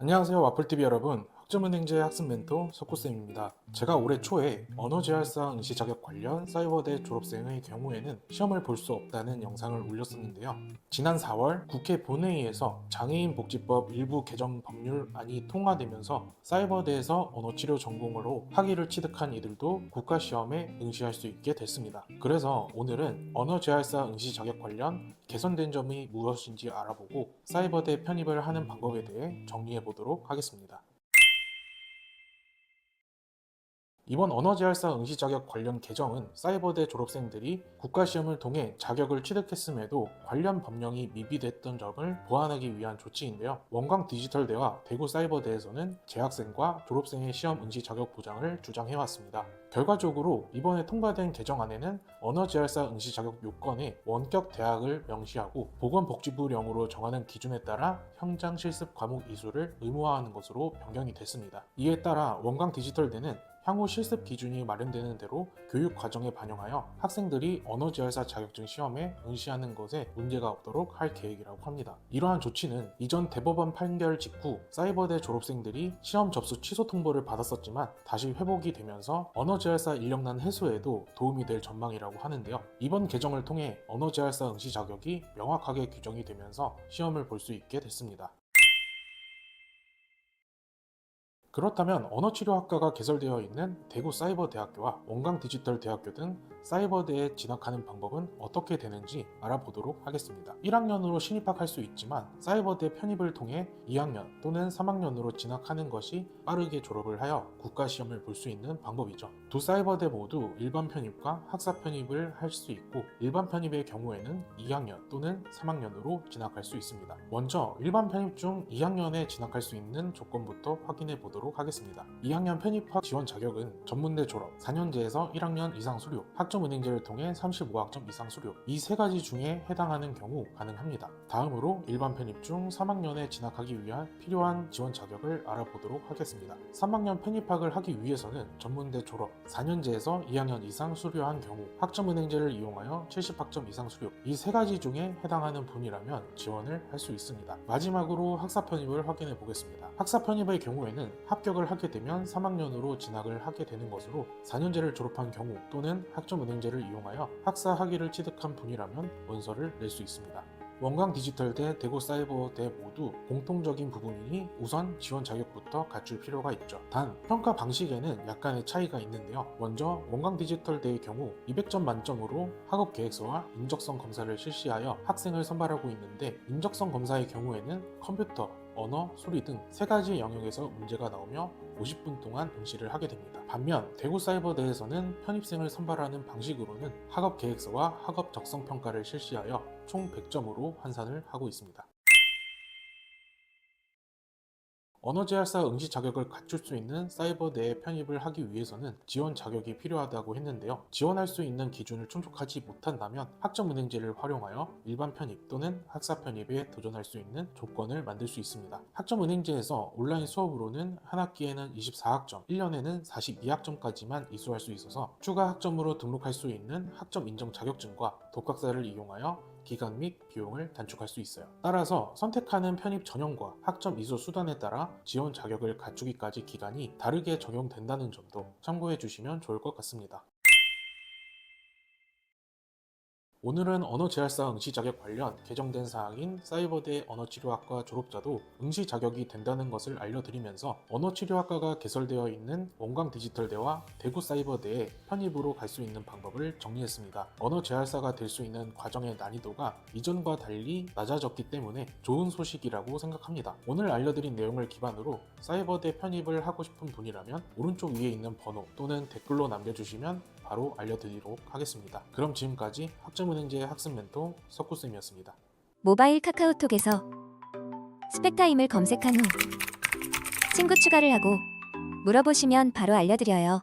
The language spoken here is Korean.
안녕하세요. 와플TV 여러분. 학점은행제 학습 멘토 석구쌤입니다. 제가 올해 초에 언어재활사 응시 자격 관련 사이버대 졸업생의 경우에는 시험을 볼 수 없다는 영상을 올렸었는데요. 지난 4월 국회 본회의에서 장애인 복지법 일부 개정 법률안이 통과되면서 사이버대에서 언어치료 전공으로 학위를 취득한 이들도 국가시험에 응시할 수 있게 됐습니다. 그래서 오늘은 언어재활사 응시 자격 관련 개선된 점이 무엇인지 알아보고 사이버대 편입을 하는 방법에 대해 정리해 보도록 하겠습니다. 이번 언어재활사 응시 자격 관련 개정은 사이버대 졸업생들이 국가시험을 통해 자격을 취득했음에도 관련 법령이 미비됐던 점을 보완하기 위한 조치인데요. 원광 디지털대와 대구 사이버대에서는 재학생과 졸업생의 시험 응시 자격 보장을 주장해왔습니다. 결과적으로 이번에 통과된 개정안에는 언어재활사 응시 자격 요건에 원격 대학을 명시하고 보건복지부령으로 정하는 기준에 따라 현장 실습 과목 이수를 의무화하는 것으로 변경이 됐습니다. 이에 따라 원광 디지털대는 향후 실습 기준이 마련되는 대로 교육 과정에 반영하여 학생들이 언어재활사 자격증 시험에 응시하는 것에 문제가 없도록 할 계획이라고 합니다. 이러한 조치는 이전 대법원 판결 직후 사이버대 졸업생들이 시험 접수 취소 통보를 받았었지만 다시 회복이 되면서 언어재활사 인력난 해소에도 도움이 될 전망이라고 하는데요. 이번 개정을 통해 언어재활사 응시 자격이 명확하게 규정이 되면서 시험을 볼 수 있게 됐습니다. 그렇다면 언어치료학과가 개설되어 있는 대구 사이버대학교와 원광디지털대학교 등 사이버대에 진학하는 방법은 어떻게 되는지 알아보도록 하겠습니다. 1학년으로 신입학할 수 있지만 사이버대 편입을 통해 2학년 또는 3학년으로 진학하는 것이 빠르게 졸업을 하여 국가시험을 볼 수 있는 방법이죠. 두 사이버대 모두 일반 편입과 학사 편입을 할 수 있고 일반 편입의 경우에는 2학년 또는 3학년으로 진학할 수 있습니다. 먼저 일반 편입 중 2학년에 진학할 수 있는 조건부터 확인해 보도록 하겠습니다. 2학년 편입학 지원 자격은 전문대 졸업, 4년제에서 1학년 이상 수료, 학점은행제를 통해 35학점 이상 수료, 이 세 가지 중에 해당하는 경우 가능합니다. 다음으로 일반 편입 중 3학년에 진학하기 위한 필요한 지원 자격을 알아보도록 하겠습니다. 3학년 편입학을 하기 위해서는 전문대 졸업, 4년제에서 2학년 이상 수료한 경우, 학점은행제를 이용하여 70학점 이상 수료, 이 세 가지 중에 해당하는 분이라면 지원을 할 수 있습니다. 마지막으로 학사 편입을 확인해 보겠습니다. 학사 편입의 경우에는 합격을 하게 되면 3학년으로 진학을 하게 되는 것으로 4년제를 졸업한 경우 또는 학점은행제를 이용하여 학사 학위를 취득한 분이라면 원서를 낼 수 있습니다. 원광디지털대, 대구사이버대 모두 공통적인 부분이니 우선 지원 자격부터 갖출 필요가 있죠. 단, 평가 방식에는 약간의 차이가 있는데요. 먼저 원광디지털대의 경우 200점 만점으로 학업계획서와 인적성 검사를 실시하여 학생을 선발하고 있는데 인적성 검사의 경우에는 컴퓨터, 언어, 소리 등 세 가지 영역에서 문제가 나오며 50분 동안 응시를 하게 됩니다. 반면 대구사이버대에서는 편입생을 선발하는 방식으로는 학업계획서와 학업 적성 평가를 실시하여 총 100점으로 환산을 하고 있습니다. 언어재활사 응시 자격을 갖출 수 있는 사이버대에 편입을 하기 위해서는 지원 자격이 필요하다고 했는데요. 지원할 수 있는 기준을 충족하지 못한다면 학점은행제를 활용하여 일반 편입 또는 학사 편입에 도전할 수 있는 조건을 만들 수 있습니다. 학점은행제에서 온라인 수업으로는 한 학기에는 24학점, 1년에는 42학점까지만 이수할 수 있어서 추가 학점으로 등록할 수 있는 학점 인정 자격증과 독학사를 이용하여 기간 및 비용을 단축할 수 있어요. 따라서 선택하는 편입 전형과 학점 이수 수단에 따라 지원 자격을 갖추기까지 기간이 다르게 적용된다는 점도 참고해 주시면 좋을 것 같습니다. 오늘은 언어재활사 응시 자격 관련 개정된 사항인 사이버대 언어치료학과 졸업자도 응시 자격이 된다는 것을 알려드리면서 언어치료학과가 개설되어 있는 원광디지털대와 대구사이버대에 편입으로 갈 수 있는 방법을 정리했습니다. 언어재활사가 될 수 있는 과정의 난이도가 이전과 달리 낮아졌기 때문에 좋은 소식이라고 생각합니다. 오늘 알려드린 내용을 기반으로 사이버대 편입을 하고 싶은 분이라면 오른쪽 위에 있는 번호 또는 댓글로 남겨주시면 바로 알려드리도록 하겠습니다. 그럼 지금까지 학점은행제 학습 멘토 석구쌤이었습니다. 모바일 카카오톡에서 스펙타임을 검색한 후 친구 추가를 하고 물어보시면 바로 알려드려요.